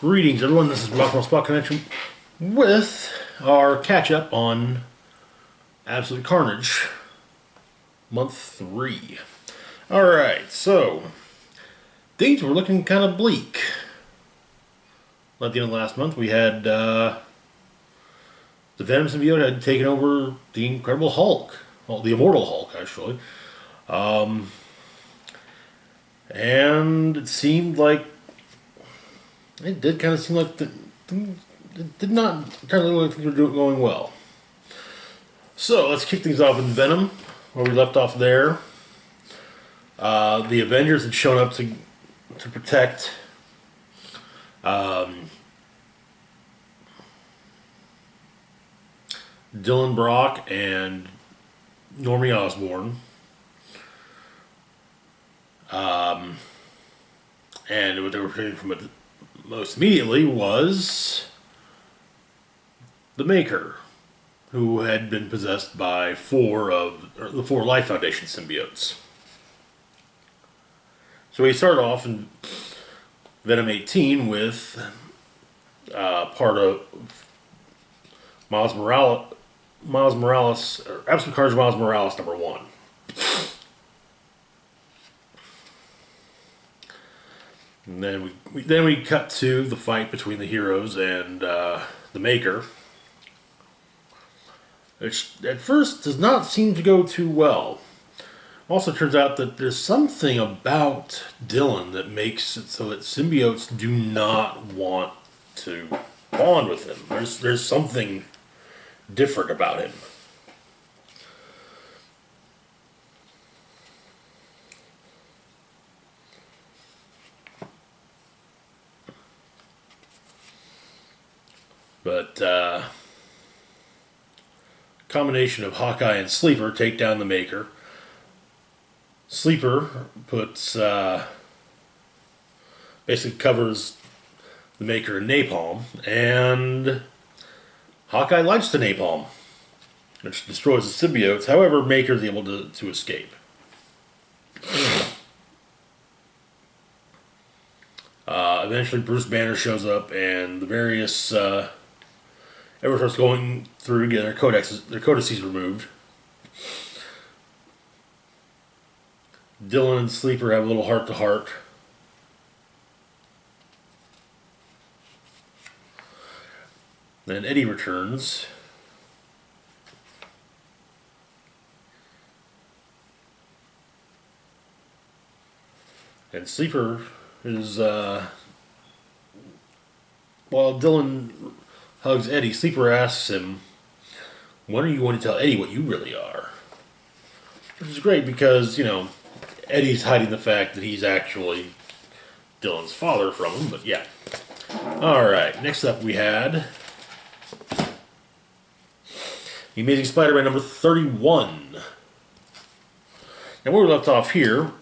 Greetings, everyone. This is Absolute Carnage with our catch-up on Absolute Carnage, month 3. Alright, so things were looking kind of bleak. At the end of last month, we had the Venom symbiote had taken over the Incredible Hulk. Well, the Immortal Hulk, actually. And it seemed like it did kind of seem like it did not kind of look like things were going well. So let's kick things off with Venom, where we left off there. The Avengers had shown up to protect Dylan Brock and Normie Osborn. And what they were protecting from it most immediately was the Maker, who had been possessed by the 4 Life Foundation symbiotes. So we start off in Venom 18 with part of Miles Morales, or Absolute Carnage Miles Morales #1. And then we cut to the fight between the heroes and the Maker, which at first does not seem to go too well. Also turns out that there's something about Dylan that makes it so that symbiotes do not want to bond with him. There's something different about him. But combination of Hawkeye and Sleeper take down the Maker. Sleeper puts basically covers the Maker in napalm, and Hawkeye lights the napalm, which destroys the symbiotes. However, Maker is able to escape. Eventually, Bruce Banner shows up, and the various everyone starts going through to get their codices removed. Dylan and Sleeper have a little heart-to-heart. Then Eddie returns. And Sleeper is, while Dylan hugs Eddie, Sleeper asks him, when are you going to tell Eddie what you really are? Which is great because, Eddie's hiding the fact that he's actually Dylan's father from him, but yeah. Alright, next up we had The Amazing Spider-Man number 31. And where we left off here,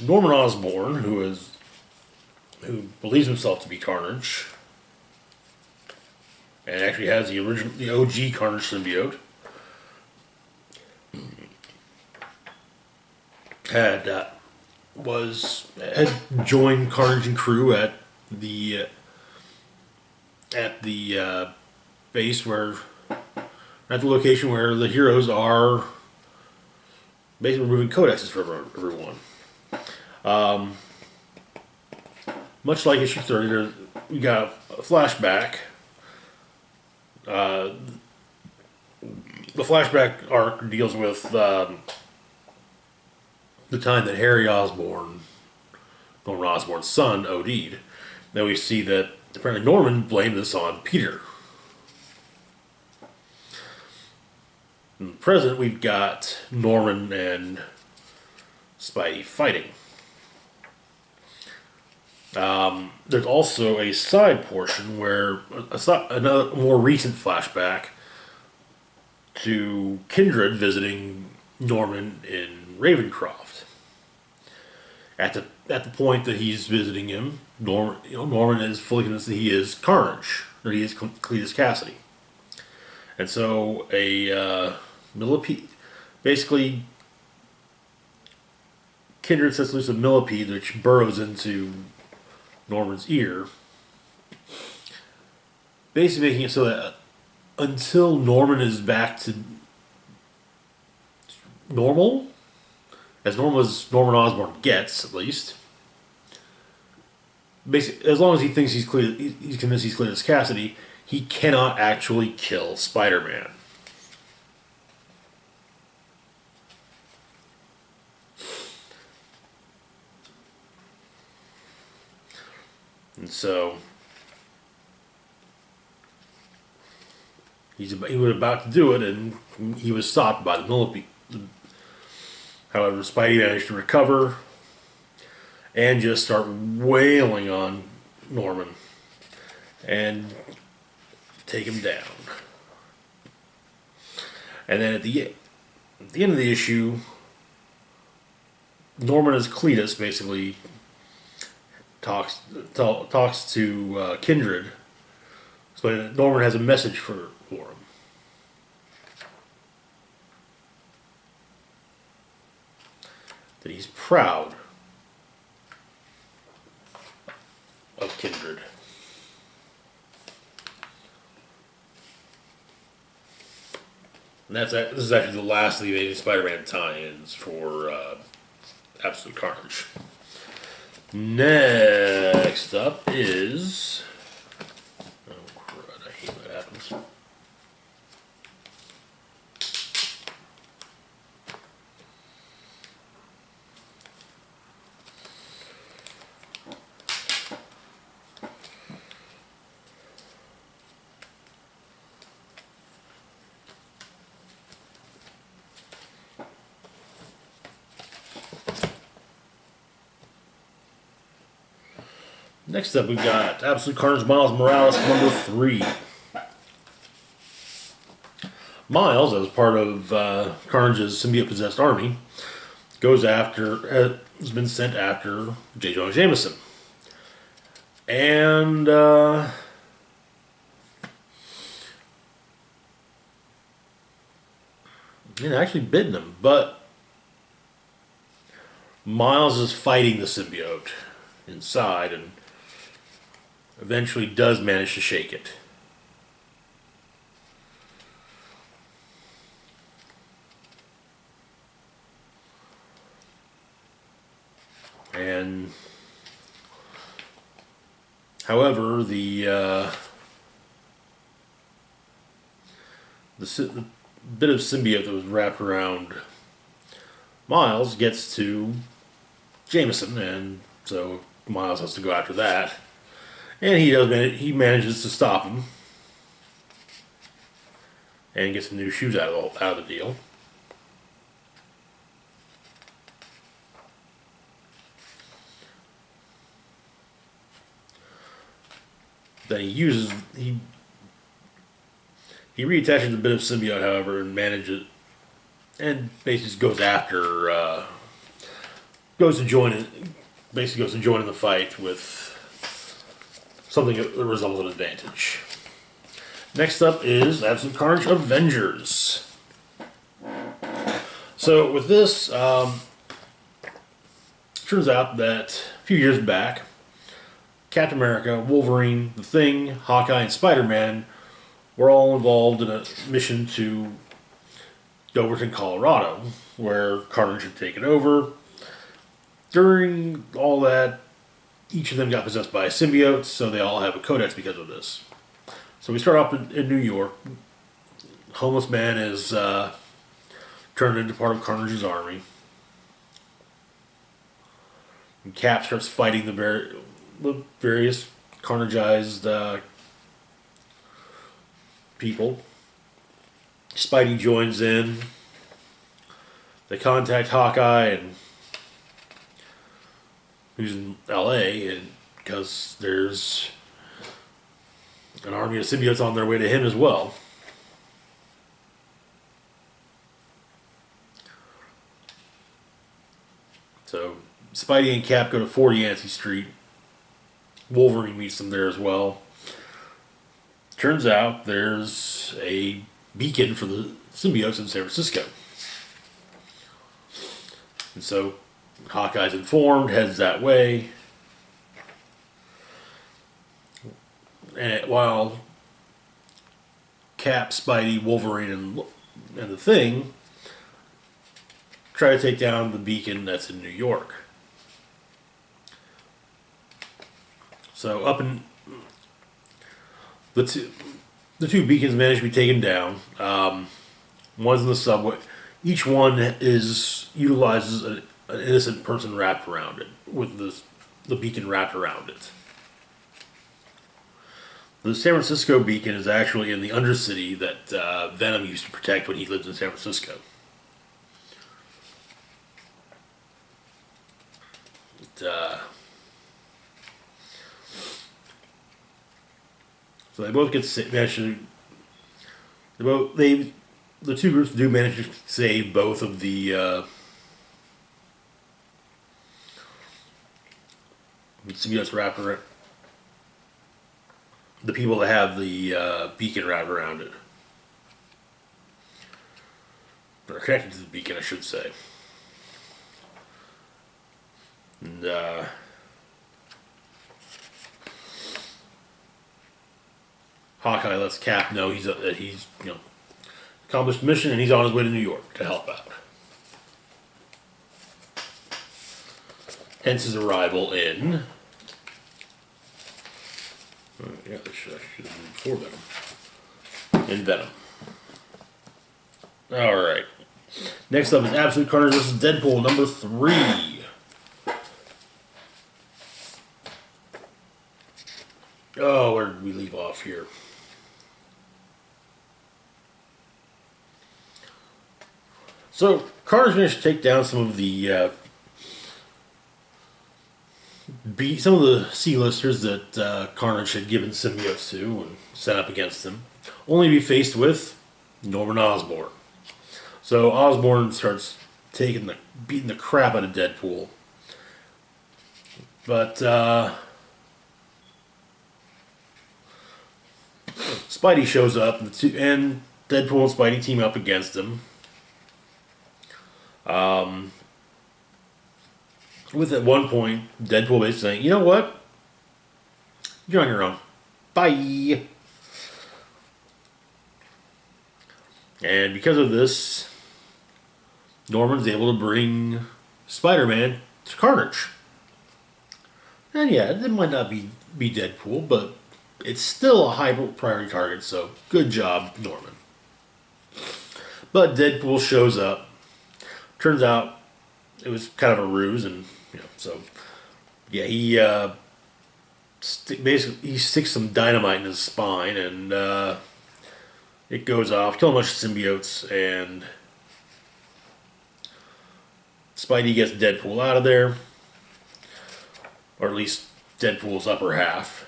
Norman Osborn, who believes himself to be Carnage, and actually has the OG Carnage symbiote, had joined Carnage and crew at the base at the location where the heroes are basically removing codexes for everyone. Much like issue 30, we got a flashback. The flashback arc deals with the time that Harry Osborn, Norman Osborn's son, OD'd. Then we see that apparently Norman blamed this on Peter. In the present, we've got Norman and Spidey fighting. There's also a side portion where another more recent flashback to Kindred visiting Norman in Ravencroft. At the point that he's visiting him, Norman is fully convinced that he is Carnage, or he is Cletus Cassidy, and so basically Kindred sets loose a millipede which burrows into Norman's ear, basically making it so that until Norman is back to normal, as normal as Norman Osborn gets, at least. Basically, as long as he thinks he's convinced he's cleared as Cassidy, he cannot actually kill Spider-Man. And so he was about to do it, and he was stopped by the millipede. However, Spidey managed to recover and just start wailing on Norman and take him down. And then at the end of the issue, Norman as Cletus basically talks to Kindred, so Norman has a message for him. That he's proud of Kindred. And this is actually the last of the Amazing Spider-Man tie-ins for Absolute Carnage. Next up is... Oh crud, I hate when that happens. Next up, we've got Absolute Carnage Miles Morales number 3. Miles, as part of Carnage's symbiote-possessed army, has been sent after J. Jonah Jameson. And actually bitten him, but Miles is fighting the symbiote inside and eventually does manage to shake it. And however, the bit of symbiote that was wrapped around Miles gets to Jameson, and so Miles has to go after that. And he manages to stop him and get some new shoes out of the deal. Then he reattaches a bit of symbiote, however, and manages, and basically goes to join in the fight with something that resembles an advantage. Next up is Absolute Carnage Avengers. So with this, turns out that a few years back, Captain America, Wolverine, The Thing, Hawkeye, and Spider-Man were all involved in a mission to Doverton, Colorado, where Carnage had taken over. During all that, each of them got possessed by a symbiote, so they all have a codex because of this. So we start off in New York. Homeless Man is turned into part of Carnage's army. And Cap starts fighting the various Carnageized people. Spidey joins in. They contact Hawkeye, and who's in LA, and because there's an army of symbiotes on their way to him as well. So Spidey and Cap go to 40 Yancey Street. Wolverine meets them there as well. Turns out there's a beacon for the symbiotes in San Francisco. And so Hawkeye's informed, heads that way. And while Cap, Spidey, Wolverine, and the Thing try to take down the beacon that's in New York. So up in the two beacons managed to be taken down. One's in the subway. Each one utilizes an innocent person wrapped around it, with the beacon wrapped around it. The San Francisco beacon is actually in the Undercity that Venom used to protect when he lived in San Francisco. So they both get actually. The two groups do manage to save both of the symbiotes wrapped around. The people that have the beacon wrapped around it. Or connected to the beacon, I should say. And Hawkeye lets Cap know that he's accomplished the mission and he's on his way to New York to help out. Hence his arrival in. Yeah, I should have been before Venom. In Venom. Alright. Next up is Absolute Carnage vs. Deadpool number 3. Oh, where did we leave off here? So, Carnage managed to take down some of the C-listers that Carnage had given symbiotes to and set up against him, only to be faced with Norman Osborn. So Osborn starts beating the crap out of Deadpool. But Spidey shows up, and Deadpool and Spidey team up against him. With at one point, Deadpool basically saying, "You know what? You're on your own. Bye." And because of this, Norman's able to bring Spider-Man to Carnage. And yeah, it might not be Deadpool, but it's still a high priority target, so good job, Norman. But Deadpool shows up. Turns out it was kind of a ruse, and so yeah, he basically he sticks some dynamite in his spine, and it goes off, killing a bunch of symbiotes, and Spidey gets Deadpool out of there, or at least Deadpool's upper half.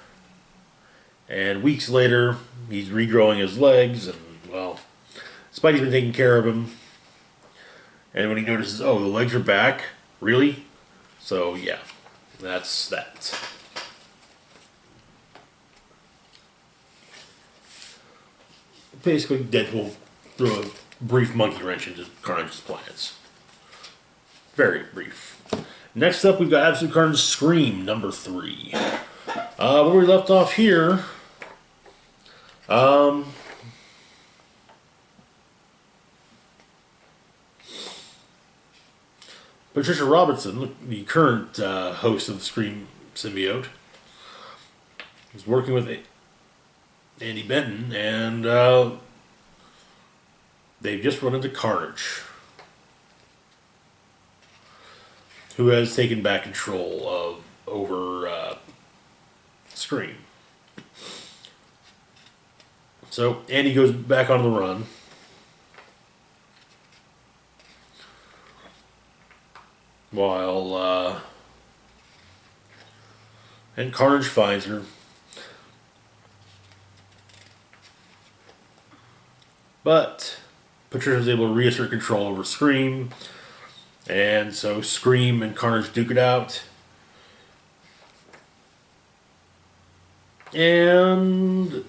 And weeks later, he's regrowing his legs, and well, Spidey's been taking care of him. And when he notices, oh, the legs are back, really? So yeah, that's that. Basically, Deadpool threw a brief monkey wrench into Carnage's plans. Very brief. Next up, we've got Absolute Carnage Scream, number 3. Where we left off here, Patricia Robertson, the current host of the Scream symbiote, is working with Andy Benton, and they've just run into Carnage, who has taken back control over Scream. So Andy goes back on the run. While and Carnage finds her. But Patricia's able to reassert control over Scream, and so Scream and Carnage duke it out. And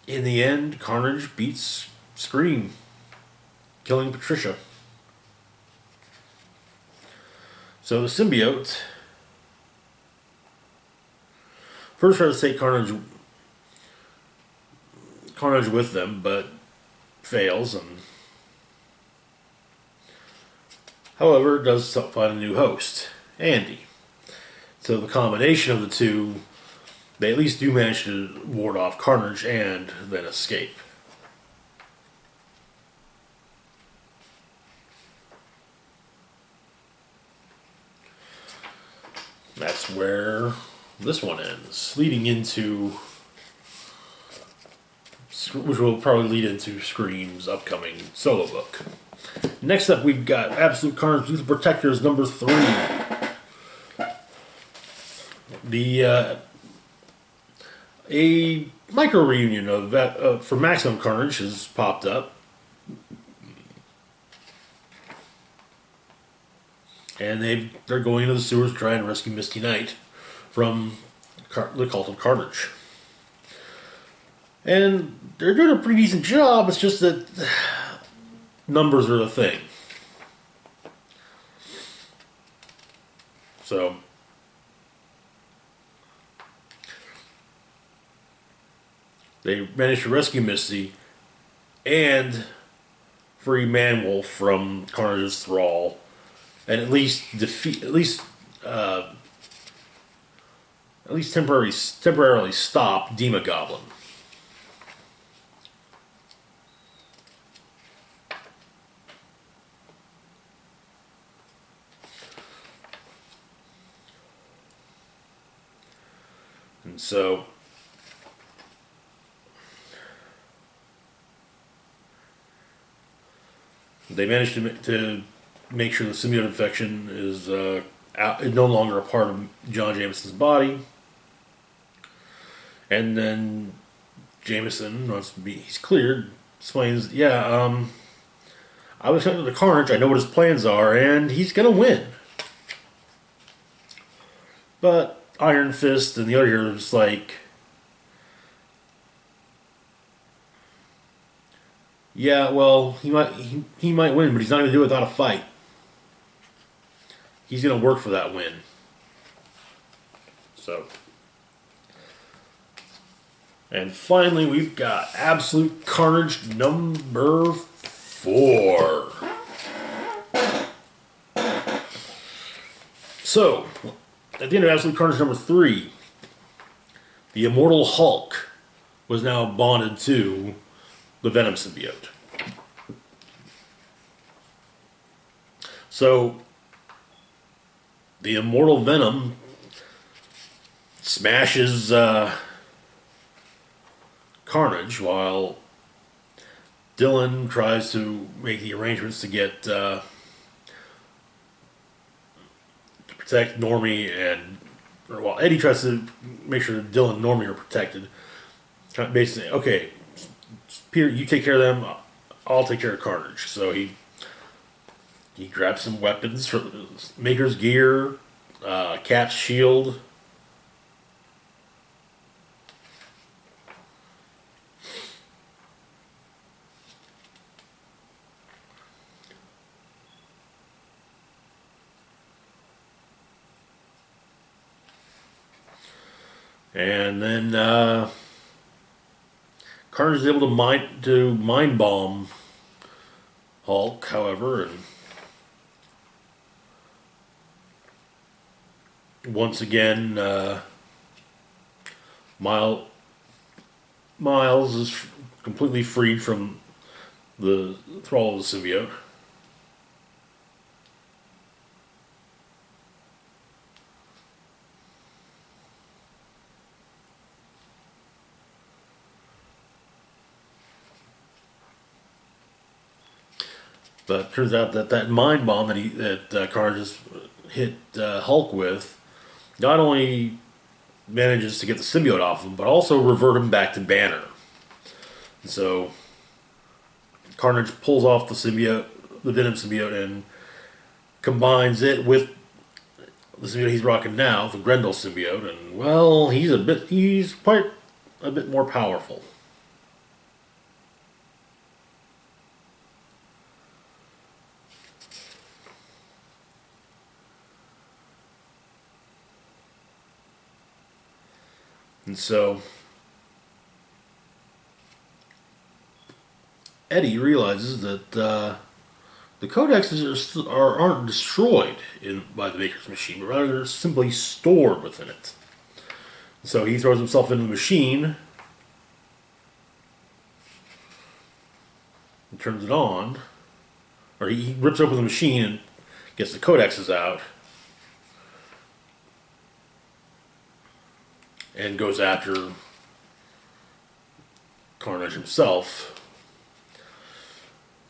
in the end, Carnage beats Scream. killing Patricia. So the symbiote first tries to take Carnage with them, but fails, and however does find a new host, Andy. So the combination of the two, they at least do manage to ward off Carnage and then escape. That's where this one ends, leading into, which will probably lead into Scream's upcoming solo book. Next up, we've got Absolute Carnage Lethal Protectors number 3. A micro reunion of that for Maximum Carnage has popped up, and they're going into the sewers to try and rescue Misty Knight from the Cult of Carnage. And they're doing a pretty decent job. It's just that numbers are the thing. So they managed to rescue Misty and free Man-Wolf from Carnage's thrall, and at least temporarily stop Demogoblin. And so they managed to make sure the symbiote infection is no longer a part of John Jameson's body. And then Jameson, once he's cleared, explains, I was talking to the Carnage, I know what his plans are, and he's going to win. But Iron Fist and the other heroes like, yeah, well, he might win, but he's not going to do it without a fight. He's going to work for that win. So, and finally, we've got Absolute Carnage number 4. So, at the end of Absolute Carnage number 3, the Immortal Hulk was now bonded to the Venom symbiote. So, the Immortal Venom smashes Carnage while Dylan tries to make the arrangements to get to protect Normie Eddie tries to make sure that Dylan and Normie are protected. Basically, okay, Peter, you take care of them, I'll take care of Carnage. So he grabs some weapons for Maker's gear, Cat's shield. And then Carnage is able to mind bomb Hulk, however, and once again, Miles is completely freed from the thrall of the symbiote. But it turns out that mind bomb that Carnage has hit Hulk with not only manages to get the symbiote off him, but also revert him back to Banner. And so Carnage pulls off the Venom symbiote, and combines it with the symbiote he's rocking now, the Grendel symbiote, and well, he's quite a bit more powerful. And so Eddie realizes that the codexes aren't destroyed by the Maker's machine, but rather they're simply stored within it. So he throws himself into the machine and turns it on, or he rips open the machine and gets the codexes out and goes after Carnage himself,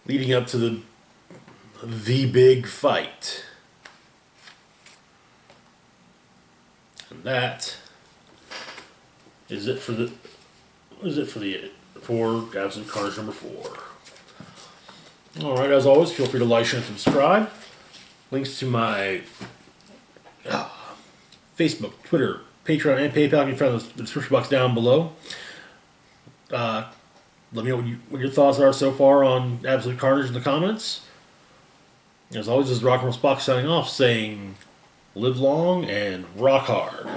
leading up to the big fight. And that is it for Absolute Carnage number 4. Alright, as always, feel free to like, share, and subscribe. Links to my Facebook, Twitter, Patreon, and PayPal can be found in the description box down below. Let me know what your thoughts are so far on Absolute Carnage in the comments. As always, this is Rock and Roll Spock signing off, saying live long and rock hard.